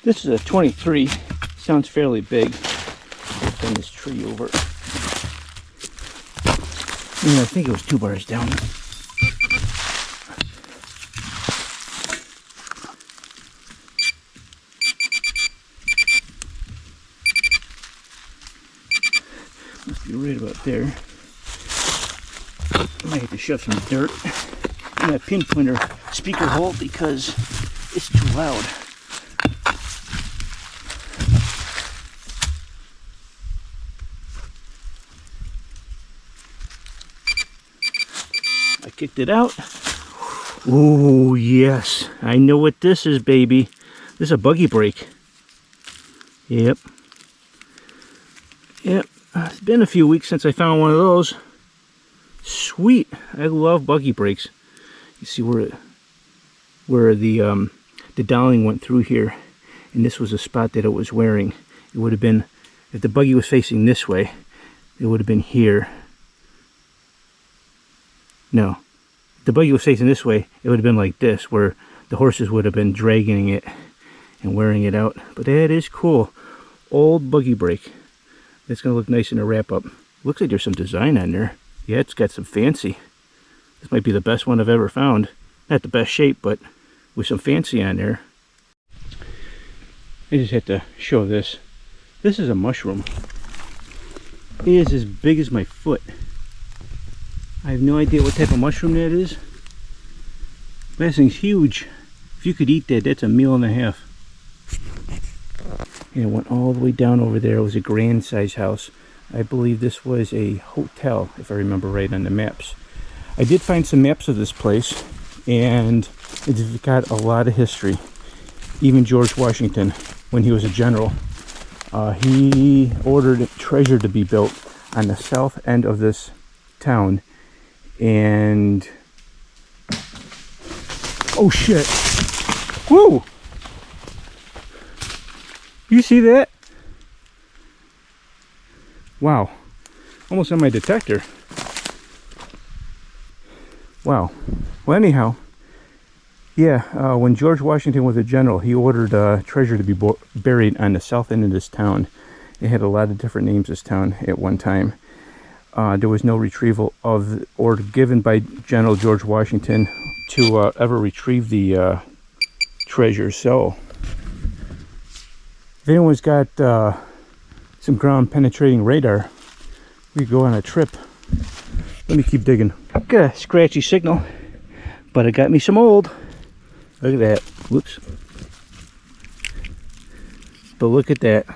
This is a 23. Sounds fairly big. Bend this tree over. Yeah, I think it was 2 bars down. Must be right about there. I might have to shove some dirt in that pinpointer speaker hole because it's too loud. I kicked it out. Oh yes, I know what this is, baby. This is a buggy brake. Yep. It's been a few weeks since I found one of those. Sweet. I love buggy brakes. You see where the dowling went through here, and this was a spot that it was wearing. It would have been, if the buggy was facing this way, it would have been here. No, if the buggy was facing this way, it would have been like this, where the horses would have been dragging it and wearing it out. But that is cool. Old buggy brake. It's going to look nice in a wrap-up. Looks like there's some design on there. Yeah, it's got some fancy. This might be the best one I've ever found. Not the best shape, but with some fancy on there. I just had to show this. This is a mushroom. It is as big as my foot. I have no idea what type of mushroom that is. That thing's huge. If you could eat that, that's a meal and a half. And it went all the way down over there. It was a grand size house. I believe this was a hotel, if I remember right on the maps. I did find some maps of this place, and it's got a lot of history. Even George Washington, when he was a general, he ordered a treasure to be built on the south end of this town. And oh shit! Whoa! You see that? Wow, almost on my detector. Wow. Well, anyhow, yeah, when George Washington was a general, he ordered treasure to be buried on the south end of this town. It had a lot of different names, this town, at one time. There was no retrieval of, or given by General George Washington to ever retrieve the treasure. So, if anyone's got some ground penetrating radar, we could go on a trip. Let me keep digging. Got a scratchy signal, but it got me some old. Look at that. Whoops. But look at that.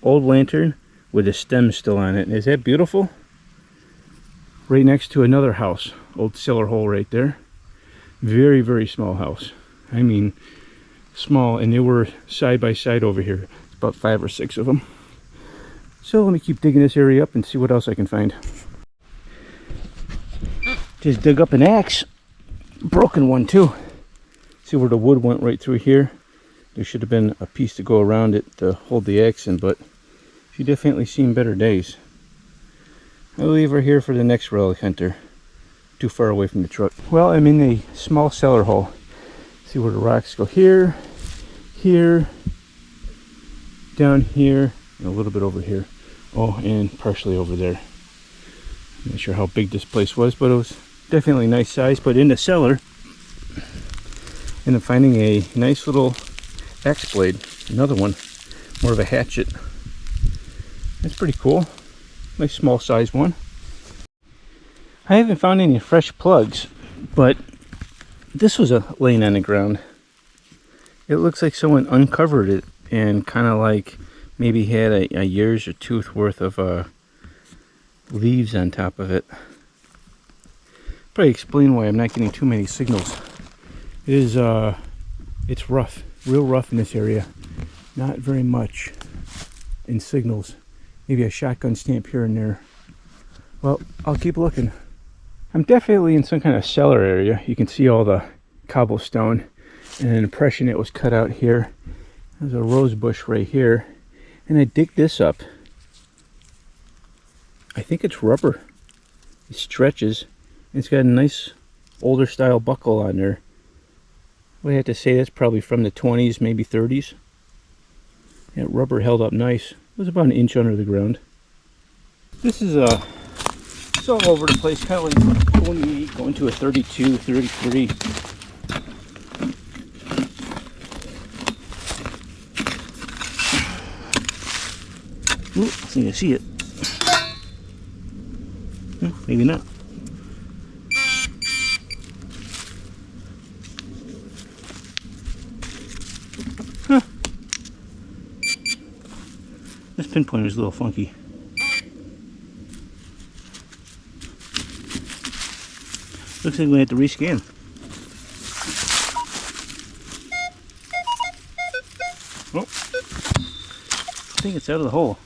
Old lantern with the stem still on it. Is that beautiful? Right next to another house. Old cellar hole right there. Very, very small house. I mean, small, and they were side by side over here. It's about 5 or 6 of them. So let me keep digging this area up and see what else I can find. Just dug up an axe. Broken one too. See where the wood went right through here? There should have been a piece to go around it to hold the axe in, but she's definitely seen better days. I'll leave her here for the next relic hunter. Too far away from the truck. Well, I'm in a small cellar hole. See where the rocks go here, here, down here, and a little bit over here. Oh, and partially over there. I'm not sure how big this place was, but it was definitely nice size. But in the cellar, and I'm finding a nice little axe blade. Another one, more of a hatchet. That's pretty cool. Nice small size one. I haven't found any fresh plugs, but this was laying on the ground. It looks like someone uncovered it and kind of like maybe had a year's or two's worth of leaves on top of it. Probably explain why I'm not getting too many signals. It is it's rough, real rough in this area. Not very much in signals. Maybe a shotgun stamp here and there. Well, I'll keep looking. I'm definitely in some kind of cellar area. You can see all the cobblestone and an impression that was cut out here. There's a rose bush right here. And I dig this up. I think it's rubber. It stretches. It's got a nice older style buckle on there. I have to say that's probably from the 20s, maybe 30s. That rubber held up nice. It was about an inch under the ground. This is it's all over the place, kind of like 28 going to a 32, 33. Ooh, I think I see it. Maybe not. Huh. This pinpointer is a little funky. Looks like we have to rescan. Oh, I think it's out of the hole.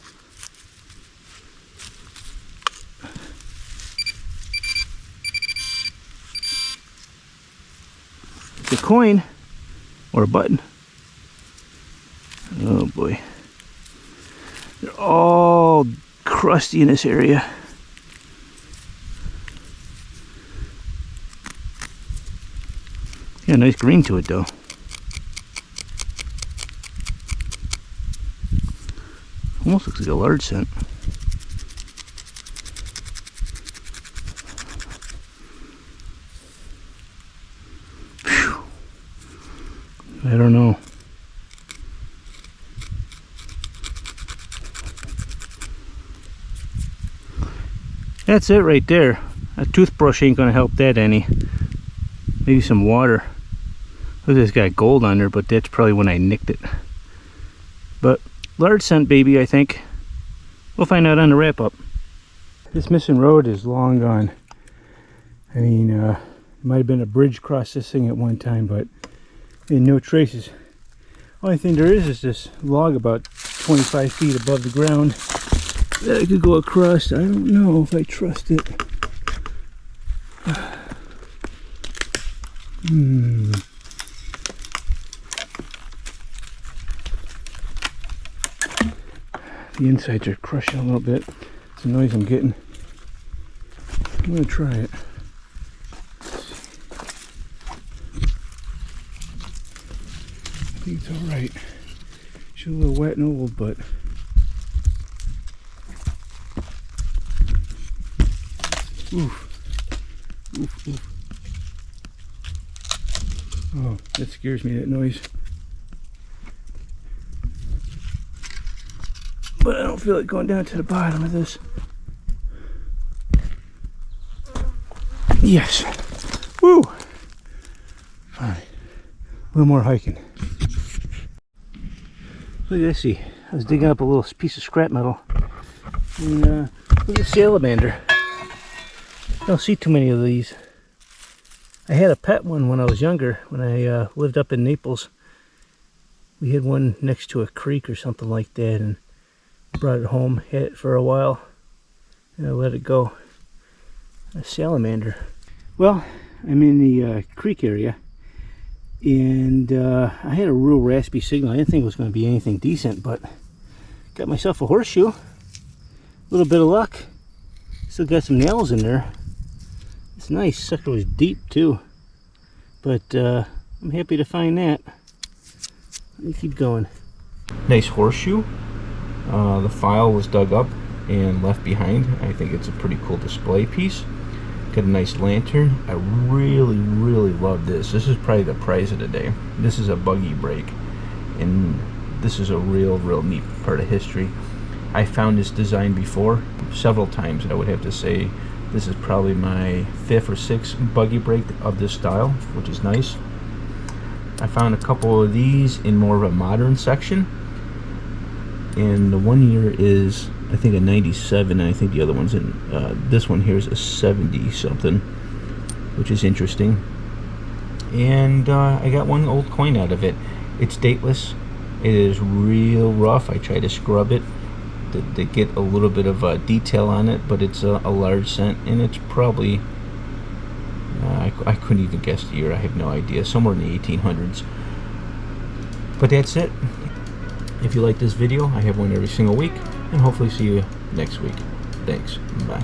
It's a coin or a button. Oh boy. They're all crusty in this area. Yeah, nice green to it though. Almost looks like a large cent. Phew. I don't know. That's it right there. A toothbrush ain't gonna help that any. Maybe some water. Look, it's got gold on there, but that's probably when I nicked it. But large cent, baby, I think. We'll find out on the wrap up. This missing road is long gone. I mean, it might have been a bridge across this thing at one time, but no traces. Only thing there is this log about 25 feet above the ground that I could go across. I don't know if I trust it. The insides are crushing a little bit. It's the noise I'm getting. I'm going to try it. I think it's alright. She's a little wet and old, but oof. Oof, oof. Oh, that scares me, that noise. But I don't feel like going down to the bottom of this. Yes. Woo! Alright. A little more hiking. Look at this. See, I was digging up a little piece of scrap metal. And look at the salamander. I don't see too many of these. I had a pet one when I was younger, when I lived up in Naples. We had one next to a creek or something like that, and brought it home, had it for a while, and I let it go. A salamander. Well, I'm in the creek area, and I had a real raspy signal. I didn't think it was going to be anything decent, but got myself a horseshoe. A little bit of luck. Still got some nails in there. It's nice. Sucker was deep too, but I'm happy to find that. Let me keep going. Nice horseshoe. The file was dug up and left behind. I think it's a pretty cool display piece. Got a nice lantern. I really, really love this. This is probably the prize of the day. This is a buggy brake, and this is a real neat part of history. I found this design before several times. I would have to say this is probably my 5th or 6th buggy brake of this style, which is nice. I found a couple of these in more of a modern section. And the one here is, I think, a 97, and I think the other one's in, this one here is a 70 something, which is interesting. And I got one old coin out of it. It's dateless. It is real rough. I tried to scrub it to get a little bit of detail on it, but it's a large cent, and it's probably, I couldn't even guess the year. I have no idea. Somewhere in the 1800s. But that's it. If you like this video, I have one every single week, and hopefully see you next week. Thanks. Bye.